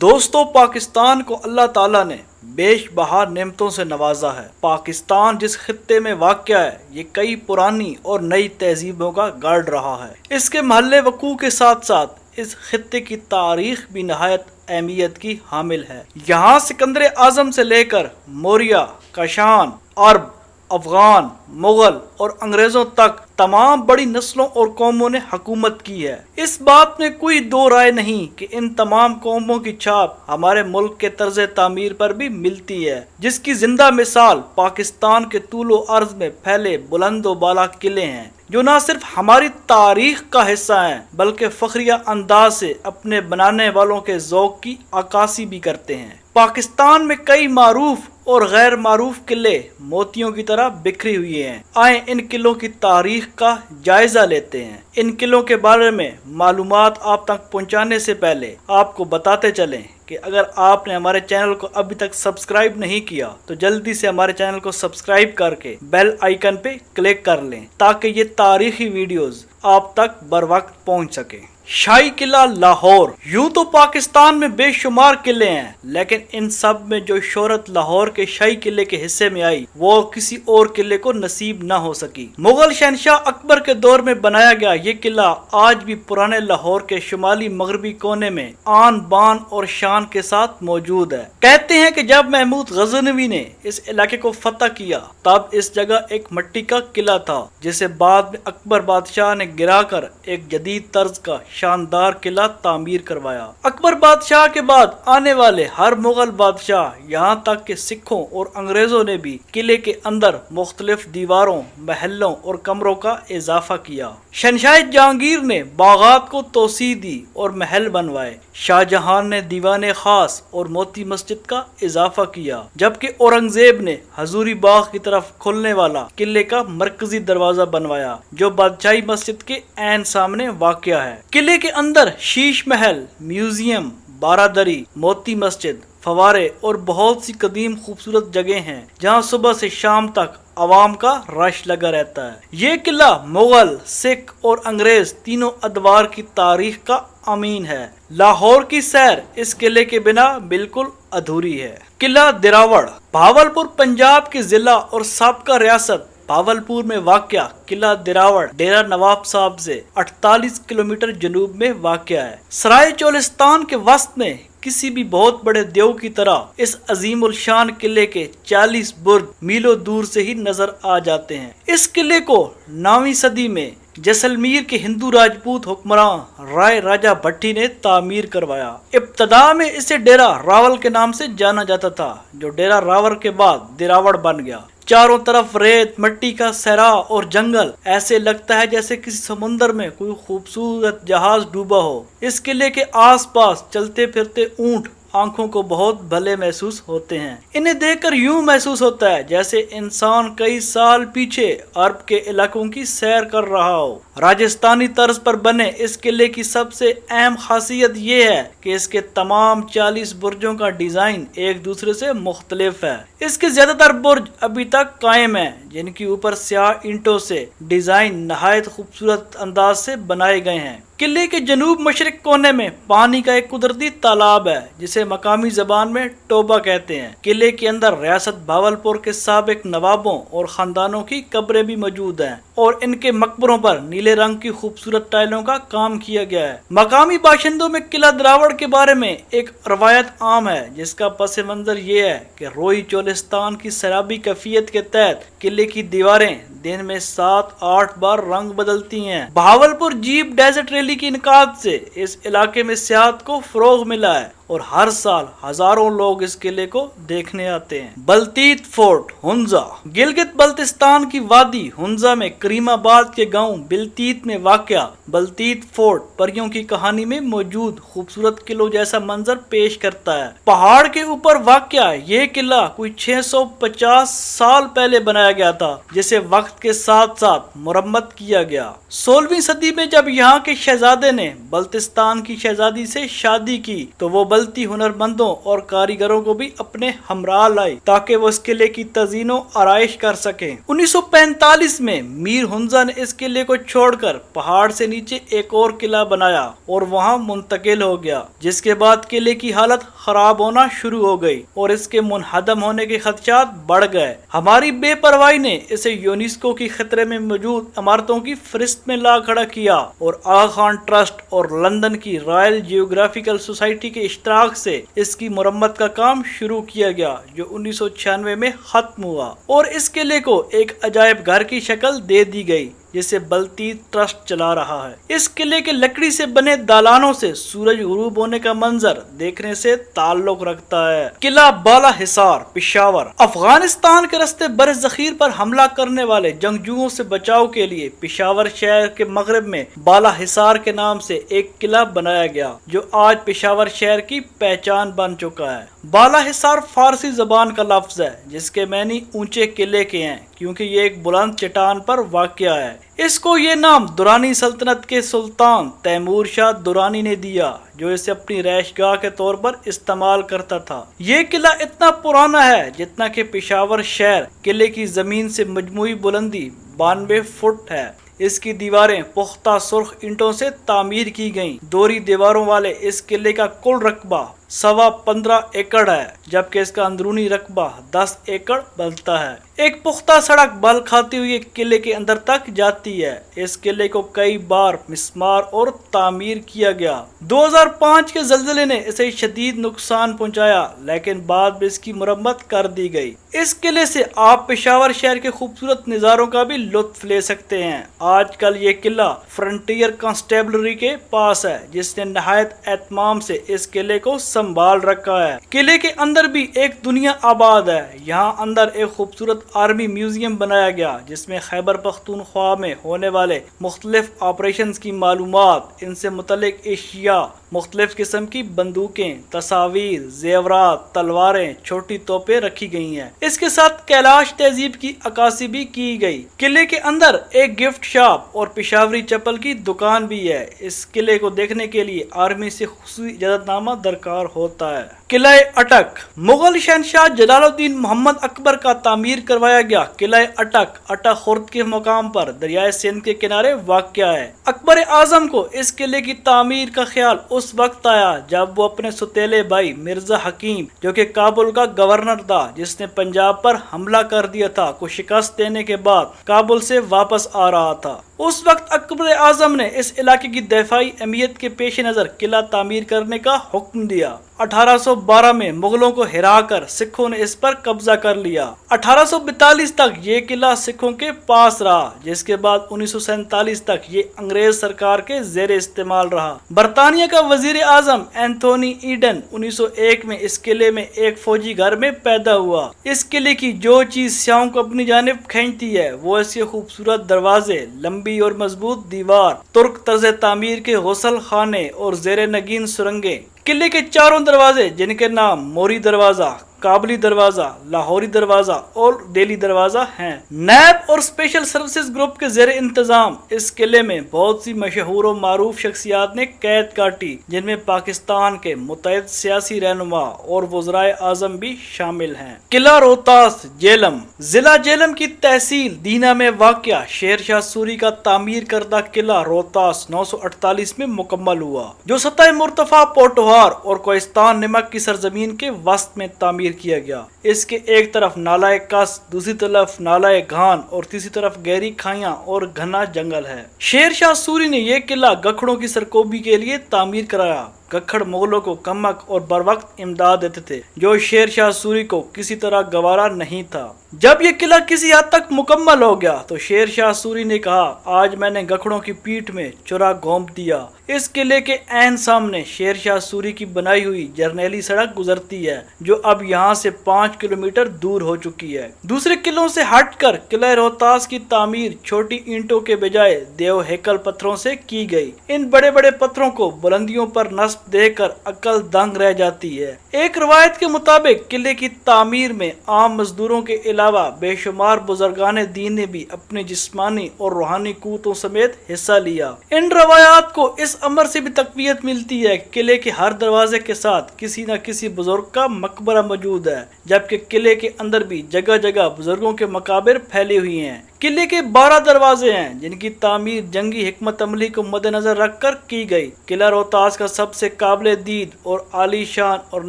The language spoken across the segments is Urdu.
دوستو، پاکستان کو اللہ تعالیٰ نے بیش بہا نعمتوں سے نوازا ہے۔ پاکستان جس خطے میں واقع ہے یہ کئی پرانی اور نئی تہذیبوں کا گارڈ رہا ہے۔ اس کے محل وقوع کے ساتھ ساتھ اس خطے کی تاریخ بھی نہایت اہمیت کی حامل ہے۔ یہاں سکندر اعظم سے لے کر موریہ، کاشان، عرب، افغان، مغل اور انگریزوں تک تمام بڑی نسلوں اور قوموں نے حکومت کی ہے۔ اس بات میں کوئی دو رائے نہیں کہ ان تمام قوموں کی چھاپ ہمارے ملک کے طرز تعمیر پر بھی ملتی ہے، جس کی زندہ مثال پاکستان کے طول و عرض میں پھیلے بلند و بالا قلعے ہیں، جو نہ صرف ہماری تاریخ کا حصہ ہیں بلکہ فخریہ انداز سے اپنے بنانے والوں کے ذوق کی عکاسی بھی کرتے ہیں۔ پاکستان میں کئی معروف اور غیر معروف قلعے موتیوں کی طرح بکھری ہوئی ہیں۔ آئیں ان قلعوں کی تاریخ کا جائزہ لیتے ہیں۔ ان قلعوں کے بارے میں معلومات آپ تک پہنچانے سے پہلے آپ کو بتاتے چلیں کہ اگر آپ نے ہمارے چینل کو ابھی تک سبسکرائب نہیں کیا تو جلدی سے ہمارے چینل کو سبسکرائب کر کے بیل آئیکن پہ کلک کر لیں تاکہ یہ تاریخی ویڈیوز آپ تک بر وقت پہنچ سکیں۔ شاہی قلعہ لاہور۔ یوں تو پاکستان میں بے شمار قلعے ہیں، لیکن ان سب میں جو شہرت لاہور کے شاہی قلعے کے حصے میں آئی وہ کسی اور قلعے کو نصیب نہ ہو سکی۔ مغل شہنشاہ اکبر کے دور میں بنایا گیا یہ قلعہ آج بھی پرانے لاہور کے شمالی مغربی کونے میں آن بان اور شان کے ساتھ موجود ہے۔ کہتے ہیں کہ جب محمود غزنوی نے اس علاقے کو فتح کیا تب اس جگہ ایک مٹی کا قلعہ تھا، جسے بعد میں اکبر بادشاہ نے گرا کر ایک جدید طرز کا شاندار قلعہ تعمیر کروایا۔ اکبر بادشاہ کے بعد آنے والے ہر مغل بادشاہ، یہاں تک کہ سکھوں اور انگریزوں نے بھی قلعے کے اندر مختلف دیواروں، محلوں اور کمروں کا اضافہ کیا۔ شہنشاہ جہانگیر نے باغات کو توسیع دی اور محل بنوائے۔ شاہ جہان نے دیوان خاص اور موتی مسجد کا اضافہ کیا، جبکہ اورنگزیب نے حضوری باغ کی طرف کھلنے والا قلعے کا مرکزی دروازہ بنوایا جو بادشاہی مسجد کے عین سامنے واقع ہے۔ قلعے کے اندر شیش محل، میوزیم، بارہ دری، موتی مسجد، فوارے اور بہت سی قدیم خوبصورت جگہیں ہیں جہاں صبح سے شام تک عوام کا رش لگا رہتا ہے۔ یہ قلعہ مغل، سکھ اور انگریز تینوں ادوار کی تاریخ کا امین ہے۔ لاہور کی سیر اس قلعے کے بنا بالکل ادھوری ہے۔ قلعہ دراوڑ۔ بھاولپور پنجاب کے ضلع اور سابقہ ریاست بھاولپور میں واقع قلعہ دراوڑ ڈیرہ نواب صاحب سے 48 کلومیٹر جنوب میں واقع ہے۔ سرائے چولستان کے وسط میں کسی بھی بہت بڑے دیو کی طرح اس عظیم الشان قلعے کے 40 برج میلوں دور سے ہی نظر آ جاتے ہیں۔ اس قلعے کو 9ویں صدی میں جیسلمیر کے ہندو راجپوت حکمراں رائے راجہ بھٹی نے تعمیر کروایا۔ ابتدا میں اسے ڈیرہ راول کے نام سے جانا جاتا تھا، جو ڈیرہ راول کے بعد دراوڑ بن گیا۔ چاروں طرف ریت، مٹی کا صحرا اور جنگل، ایسے لگتا ہے جیسے کسی سمندر میں کوئی خوبصورت جہاز ڈوبا ہو۔ اس قلعے کے آس پاس چلتے پھرتے اونٹ آنکھوں کو بہت بھلے محسوس ہوتے ہیں۔ انہیں دیکھ کر یوں محسوس ہوتا ہے جیسے انسان کئی سال پیچھے عرب کے علاقوں کی سیر کر رہا ہو۔ راجستھانی طرز پر بنے اس قلعے کی سب سے اہم خاصیت یہ ہے کہ اس کے تمام 40 برجوں کا ڈیزائن ایک دوسرے سے مختلف ہے۔ اس کے زیادہ تر برج ابھی تک قائم ہیں، جن کے اوپر سیاہ اینٹوں سے ڈیزائن نہایت خوبصورت انداز سے بنائے گئے ہیں۔ قلعے کے جنوب مشرق کونے میں پانی کا ایک قدرتی تالاب ہے جسے مقامی زبان میں ٹوبا کہتے ہیں۔ قلعے کے اندر ریاست بھاولپور کے سابق نوابوں اور خاندانوں کی قبریں بھی موجود ہیں اور ان کے مقبروں پر نیلے رنگ کی خوبصورت ٹائلوں کا کام کیا گیا ہے۔ مقامی باشندوں میں قلعہ دراوڑ کے بارے میں ایک روایت عام ہے جس کا پس منظر یہ ہے کہ روئی چولستان کی سیرابی کیفیت کے تحت قلعے کی دیواریں دن میں 7-8 بار رنگ بدلتی ہیں۔ بھاولپور جیپ ڈیزرٹ ریلی کے انعقاد سے اس علاقے میں سیاحت کو فروغ ملا ہے اور ہر سال ہزاروں لوگ اس قلعے کو دیکھنے آتے ہیں۔ بلتیت فورٹ، ہنزا۔ گلگت بلتستان کی وادی ہنزا میں کریم آباد کے گاؤں بلتیت میں واقع بلتیت فورٹ پریوں کی کہانی میں موجود خوبصورت قلعوں جیسا منظر پیش کرتا ہے۔ پہاڑ کے اوپر واقع یہ قلعہ کوئی 650 سال پہلے بنایا گیا تھا، جسے وقت کے ساتھ ساتھ مرمت کیا گیا۔ 16ویں صدی میں جب یہاں کے شہزادے نے بلتستان کی شہزادی سے شادی کی تو وہ بلتی ہنرمندوں اور کاریگروں کو بھی اپنے ہمراہ لائی تاکہ وہ اس قلعے کی تزئین و آرائش کر سکیں۔ 1945 میں میر حمزہ نے اس قلعے کو چھوڑ کر پہاڑ سے نیچے ایک اور قلعہ بنایا اور وہاں منتقل ہو گیا، جس کے بعد قلعے کی حالت خراب ہونا شروع ہو گئی اور اس کے منہدم ہونے کے خدشات بڑھ گئے۔ ہماری بے پرواہی نے اسے یونیسکو کی خطرے میں موجود عمارتوں کی فہرست میں لا کھڑا کیا اور آغا خان ٹرسٹ اور لندن کی رائل جیوگرافیکل سوسائٹی کے اشتراک سے اس کی مرمت کا کام شروع کیا گیا، جو 1996 میں ختم ہوا اور اس قلعے کو ایک عجائب گھر کی شکل دے دی گئی جسے بلتی ٹرسٹ چلا رہا ہے۔ اس قلعے کے لکڑی سے بنے دالانوں سے سورج غروب ہونے کا منظر دیکھنے سے تعلق رکھتا ہے۔ قلعہ بالا حصار، پشاور۔ افغانستان کے راستے بر ذخیر پر حملہ کرنے والے جنگجوؤں سے بچاؤ کے لیے پشاور شہر کے مغرب میں بالا حصار کے نام سے ایک قلعہ بنایا گیا، جو آج پشاور شہر کی پہچان بن چکا ہے۔ بالا حصار فارسی زبان کا لفظ ہے جس کے معنی اونچے قلعے کے ہیں، کیونکہ یہ ایک بلند چٹان پر واقع ہے۔ اس کو یہ نام درانی سلطنت کے سلطان تیمور شاہ درانی نے دیا، جو اسے اپنی رہائش گاہ کے طور پر استعمال کرتا تھا۔ یہ قلعہ اتنا پرانا ہے جتنا کہ پشاور شہر۔ قلعے کی زمین سے مجموعی بلندی 92 فٹ ہے۔ اس کی دیواریں پختہ سرخ اینٹوں سے تعمیر کی گئیں۔ دوہری دیواروں والے اس قلعے کا کل رقبہ 15.25 ایکڑ ہے، جبکہ اس کا اندرونی رقبہ 10 ایکڑ بنتا ہے۔ ایک پختہ سڑک بل کھاتی ہوئی قلعے کے اندر تک جاتی ہے۔ اس قلعے کو کئی بار مسمار اور تعمیر کیا گیا۔ 2005 کے زلزلے نے اسے شدید نقصان پہنچایا، لیکن بعد میں اس کی مرمت کر دی گئی۔ اس قلعے سے آپ پشاور شہر کے خوبصورت نظاروں کا بھی لطف لے سکتے ہیں۔ آج کل یہ قلعہ فرنٹیئر کانسٹیبلری کے پاس ہے، جس نے نہایت اہتمام سے اس قلعے کو سنبھال رکھا ہے۔ قلعے کے اندر بھی ایک دنیا آباد ہے۔ یہاں اندر ایک خوبصورت آرمی میوزیم بنایا گیا، جس میں خیبر پختونخوا میں ہونے والے مختلف آپریشنز کی معلومات، ان سے متعلق اشیاء، مختلف قسم کی بندوقیں، تصاویر، زیورات، تلواریں، چھوٹی توپیں رکھی گئی ہیں۔ اس کے ساتھ کیلاش تہذیب کی عکاسی بھی کی گئی۔ قلعے کے اندر ایک گفٹ شاپ اور پشاوری چپل کی دکان بھی ہے۔ اس قلعے کو دیکھنے کے لیے آرمی سے خصوصی اجازت نامہ درکار ہوتا ہے۔ قلعہ اٹک، مغل شہنشاہ جلال الدین محمد اکبر کا تعمیر کروایا گیا قلعہ اٹک اٹا خرد کے مقام پر دریائے سندھ کے کنارے واقع ہے۔ اکبر اعظم کو اس قلعے کی تعمیر کا خیال اس وقت آیا جب وہ اپنے سوتیلے بھائی مرزا حکیم، جو کہ کابل کا گورنر تھا، جس نے پنجاب پر حملہ کر دیا تھا، کو شکست دینے کے بعد کابل سے واپس آ رہا تھا۔ اس وقت اکبر اعظم نے اس علاقے کی دفاعی اہمیت کے پیش نظر قلعہ تعمیر کرنے کا حکم دیا۔ 1812 میں مغلوں کو ہرا کر سکھوں نے اس پر قبضہ کر لیا۔ 1842 تک یہ قلعہ سکھوں کے پاس رہا، جس کے بعد 1947 تک یہ انگریز سرکار کے زیر استعمال رہا۔ برطانیہ کا وزیر اعظم اینتھونی ایڈن 1901 میں اس قلعے میں ایک فوجی گھر میں پیدا ہوا۔ اس قلعے کی جو چیز سیاحوں کو اپنی جانب کھینچتی ہے وہ اس کے خوبصورت دروازے، لمبی اور مضبوط دیوار، ترک طرز تعمیر کے غسل خانے اور زیر نگین سرنگیں۔ قلعے کے چاروں دروازے، جن کے نام موری دروازہ، کابلی دروازہ، لاہوری دروازہ اور دہلی دروازہ ہیں، نیب اور اسپیشل سروسز گروپ کے زیر انتظام اس قلعے میں بہت سی مشہور و معروف شخصیات نے قید کاٹی، جن میں پاکستان کے متعدد سیاسی رہنما اور وزرائے اعظم بھی شامل ہیں۔ قلعہ روہتاس، جیلم، ضلع جیلم کی تحصیل دینا میں واقع شیر شاہ سوری کا تعمیر کردہ قلعہ روہتاس 948 میں مکمل ہوا، جو سطح مرتفع پوٹوہار اور کوہستان نمک کی سرزمین کے وسط میں تعمیر کیا گیا۔ اس کے ایک طرف نالہ کس، دوسری طرف نالہ گھان اور تیسری طرف گہری کھائیاں اور گھنا جنگل ہے۔ شیر شاہ سوری نے یہ قلعہ گکھڑوں کی سرکوبی کے لیے تعمیر کرایا۔ گکھڑ مغلوں کو کمک اور بر وقت امداد دیتے تھے، جو شیر شاہ سوری کو کسی طرح گوارا نہیں تھا۔ جب یہ قلعہ کسی حد تک مکمل ہو گیا تو شیر شاہ سوری نے کہا، آج میں نے گکھڑوں کی پیٹھ میں چرا گھونپ دیا۔ اس قلعے کے عین سامنے شیر شاہ سوری کی بنائی ہوئی جرنیلی سڑک گزرتی ہے، جو اب یہاں سے 5 کلومیٹر دور ہو چکی ہے۔ دوسرے قلعوں سے ہٹ کر قلعہ روہتاس کی تعمیر چھوٹی اینٹوں کے بجائے دیو ہیکل پتھروں سے کی گئی۔ ان بڑے بڑے پتھروں کو بلندیوں پر نصب دیکھ کر عقل دنگ رہ جاتی ہے۔ ایک روایت کے مطابق قلعے کی تعمیر میں عام مزدوروں کے علاوہ علاوہ بے شمار بزرگان دین نے بھی اپنی جسمانی اور روحانی قوتوں سمیت حصہ لیا۔ ان روایات کو اس امر سے بھی تقویت ملتی ہے کہ قلعے کے ہر دروازے کے ساتھ کسی نہ کسی بزرگ کا مقبرہ موجود ہے، جبکہ قلعے کے اندر بھی جگہ جگہ بزرگوں کے مقابر پھیلے ہوئے ہیں۔ قلعے کے 12 دروازے ہیں جن کی تعمیر جنگی حکمت عملی کو مد نظر رکھ کر کی گئی۔ قلعہ روہتاس کا سب سے قابل دید اور عالی شان اور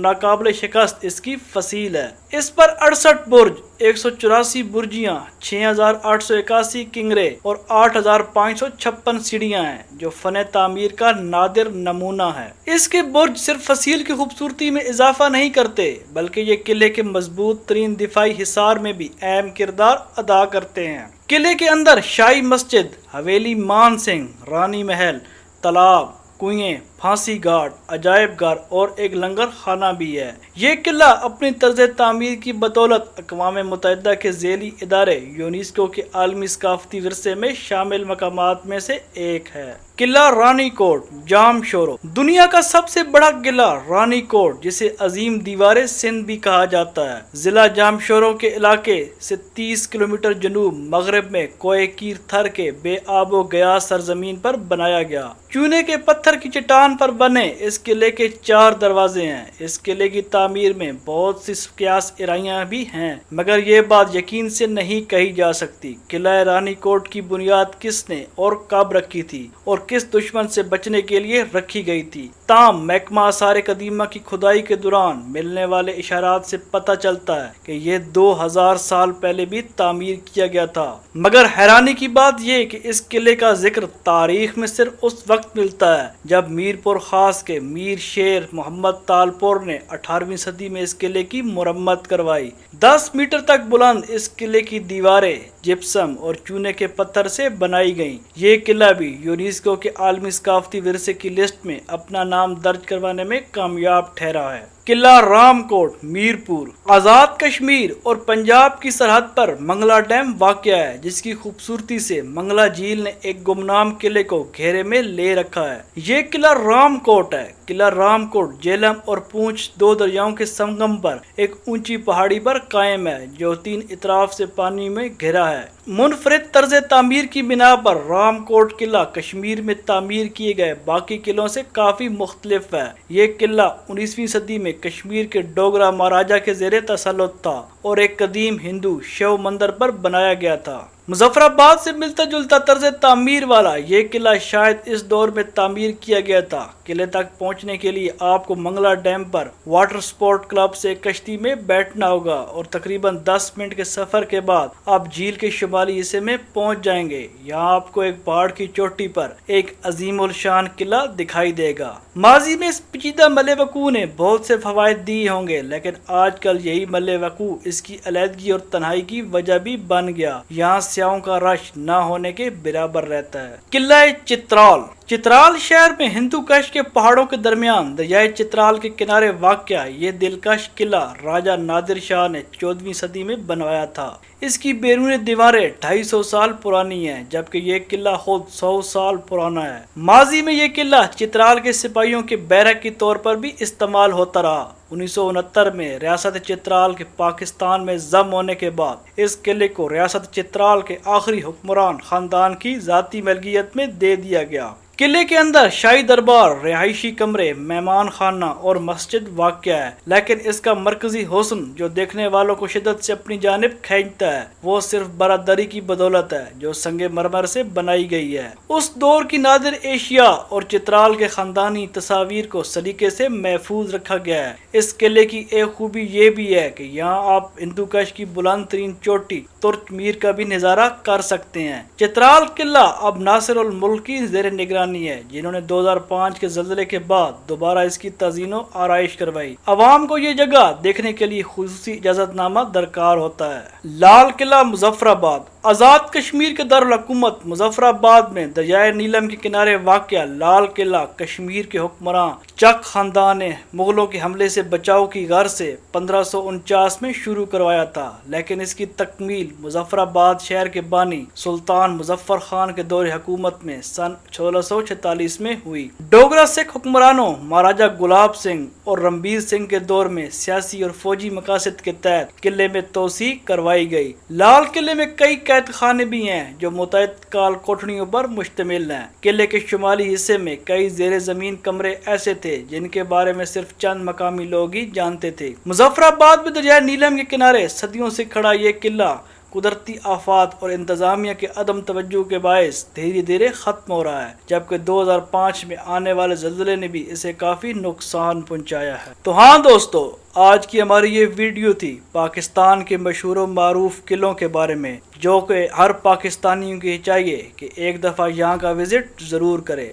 ناقابل شکست اس کی فصیل ہے۔ اس پر 68 برج، 184 برجیاں، 6881 کنگرے اور 8556 سیڑھیاں ہیں جو فن تعمیر کا نادر نمونہ ہے۔ اس کے برج صرف فصیل کی خوبصورتی میں اضافہ نہیں کرتے بلکہ یہ قلعے کے مضبوط ترین دفاعی حصار میں بھی اہم کردار ادا کرتے ہیں۔ قلعے کے اندر شاہی مسجد، حویلی مان سنگھ، رانی محل، تالاب، کنویں، پھانسی گھاٹ، عجائب گھر اور ایک لنگر خانہ بھی ہے۔ یہ قلعہ اپنی طرز تعمیر کی بدولت اقوام متحدہ کے ذیلی ادارے یونیسکو کے عالمی ثقافتی ورثے میں شامل مقامات میں سے ایک ہے۔ قلعہ رانی کوٹ، جام شورو۔ دنیا کا سب سے بڑا قلعہ رانی کوٹ، جسے عظیم دیوار سندھ بھی کہا جاتا ہے، ضلع جام شورو کے علاقے سے 30 کلومیٹر جنوب مغرب میں کوہ کیر تھر کے بے آب و گیا سرزمین پر بنایا گیا۔ چونے کے پتھر کی چٹان پر بنے اس قلعے کے 4 دروازے ہیں۔ اس قلعے کی تعمیر میں بہت سی قیاس ارائیاں بھی ہیں، مگر یہ بات یقین سے نہیں کہی جا سکتی قلعہ رانی کوٹ کی بنیاد کس نے اور کب رکھی تھی اور کس دشمن سے بچنے کے لیے رکھی گئی تھی۔ تاہم محکمہ آثار قدیمہ کی کھدائی کے دوران ملنے والے اشارات سے پتہ چلتا ہے کہ یہ 2000 سال پہلے بھی تعمیر کیا گیا تھا۔ مگر حیرانی کی بات یہ کہ اس قلعے کا ذکر تاریخ میں صرف اس وقت ملتا ہے جب میر پور خاص کے میر شیر محمد تالپور نے 18ویں صدی میں اس قلعے کی مرمت کروائی۔ 10 میٹر تک بلند اس قلعے کی دیواریں جپسم اور چونے کے پتھر سے بنائی گئیں۔ یہ قلعہ بھی یونیسکو کے عالمی ثقافتی ورثے کی لسٹ میں اپنا نام درج کروانے میں کامیاب ٹھہرا ہے۔ قلعہ رام کوٹ، میر پور۔ آزاد کشمیر اور پنجاب کی سرحد پر منگلا ڈیم واقع ہے، جس کی خوبصورتی سے منگلا جھیل نے ایک گمنام قلعے کو گھیرے میں لے رکھا ہے۔ یہ قلعہ رام کوٹ ہے۔ قلعہ رام کوٹ جہلم اور پونچھ 2 دریاؤں کے سنگم پر ایک اونچی پہاڑی پر قائم ہے جو 3 اطراف سے پانی میں گھرا ہے۔ منفرد طرز تعمیر کی بنا پر رام کوٹ قلعہ کشمیر میں تعمیر کیے گئے باقی قلعوں سے کافی مختلف ہے۔ یہ قلعہ 19ویں صدی میں کشمیر کے ڈوگرا مہاراجا کے زیر تسلط تھا اور ایک قدیم ہندو شیو مندر پر بنایا گیا تھا۔ مظفر آباد سے ملتا جلتا طرز تعمیر والا یہ قلعہ شاید اس دور میں تعمیر کیا گیا تھا۔ قلعے تک پہنچنے کے لیے آپ کو منگلا ڈیم پر واٹر سپورٹ کلب سے کشتی میں بیٹھنا ہوگا اور تقریباً 10 منٹ کے سفر کے بعد آپ جھیل کے شمالی حصے میں پہنچ جائیں گے۔ یہاں آپ کو ایک پہاڑ کی چوٹی پر ایک عظیم الشان قلعہ دکھائی دے گا۔ ماضی میں اس پیچیدہ ملِ وقوع نے بہت سے فوائد دیے ہوں گے، لیکن آج کل یہی ملِ وقوع اس کی علیحدگی اور تنہائی کی وجہ بھی بن گیا۔ یہاں سیاحوں کا رش نہ ہونے کے برابر رہتا ہے۔ قلعہ چترال۔ چترال شہر میں ہندو کش کے پہاڑوں کے درمیان دریائے چترال کے کنارے واقع یہ دلکش قلعہ راجہ نادر شاہ نے 14ویں صدی میں بنوایا تھا۔ اس کی بیرونی دیواریں 250 سال پرانی ہیں، جبکہ یہ قلعہ خود 100 سال پرانا ہے۔ ماضی میں یہ قلعہ چترال کے سپاہیوں کے بیرک کے طور پر بھی استعمال ہوتا رہا۔ 1969 میں ریاست چترال کے پاکستان میں ضم ہونے کے بعد اس قلعے کو ریاست چترال کے آخری حکمران خاندان کی ذاتی ملکیت میں دے دیا گیا۔ قلعے کے اندر شاہی دربار، رہائشی کمرے، مہمان خانہ اور مسجد واقع ہے، لیکن اس کا مرکزی حسن جو دیکھنے والوں کو شدت سے اپنی جانب کھینچتا ہے وہ صرف برادری کی بدولت ہے جو سنگ مرمر سے بنائی گئی ہے۔ اس دور کی نادر اشیاء اور چترال کے خاندانی تصاویر کو سلیقے سے محفوظ رکھا گیا ہے۔ اس قلعے کی ایک خوبی یہ بھی ہے کہ یہاں آپ ہندو کش کی بلند ترین چوٹی ترک میر کا بھی نظارہ کر سکتے ہیں۔ چترال قلعہ اب ناصر الملک کی زیر نگرانی ہے، جنہوں نے 2005 کے زلزلے کے بعد دوبارہ اس کی تزئین و آرائش کروائی۔ عوام کو یہ جگہ دیکھنے کے لیے خصوصی اجازت نامہ درکار ہوتا ہے۔ لال قلعہ مظفر آباد۔ آزاد کشمیر کے دارالحکومت مظفر آباد میں دریائے نیلم کے کنارے واقع لال قلعہ کشمیر کے حکمراں چک خاندان نے مغلوں کے حملے سے بچاؤ کی غرض سے 1549 میں شروع کروایا تھا، لیکن اس کی تکمیل مظفر آباد شہر کے بانی سلطان مظفر خان کے دور حکومت میں سن 1646 میں ہوئی۔ ڈوگرا سکھ حکمرانوں مہاراجہ گلاب سنگھ اور رنبیر سنگھ کے دور میں سیاسی اور فوجی مقاصد کے تحت قلعے میں توسیع کروائی گئی۔ لال قلعے میں کئی قید خانے بھی ہیں جو متعدد کال کوٹھڑیوں پر مشتمل ہیں۔ قلعے کے شمالی حصے میں کئی زیر زمین کمرے ایسے تھے جن کے بارے میں صرف چند مقامی لوگ ہی جانتے تھے۔ مظفر آباد میں دریائے نیلم کے کنارے صدیوں سے کھڑا یہ قلعہ قدرتی آفات اور انتظامیہ کے عدم توجہ کے باعث دھیرے دھیرے ختم ہو رہا ہے، جبکہ 2005 میں آنے والے زلزلے نے بھی اسے کافی نقصان پہنچایا ہے۔ تو ہاں دوستو، آج کی ہماری یہ ویڈیو تھی پاکستان کے مشہور و معروف قلعوں کے بارے میں، جو کہ ہر پاکستانیوں کی چاہیے کہ ایک دفعہ یہاں کا وزٹ ضرور کرے۔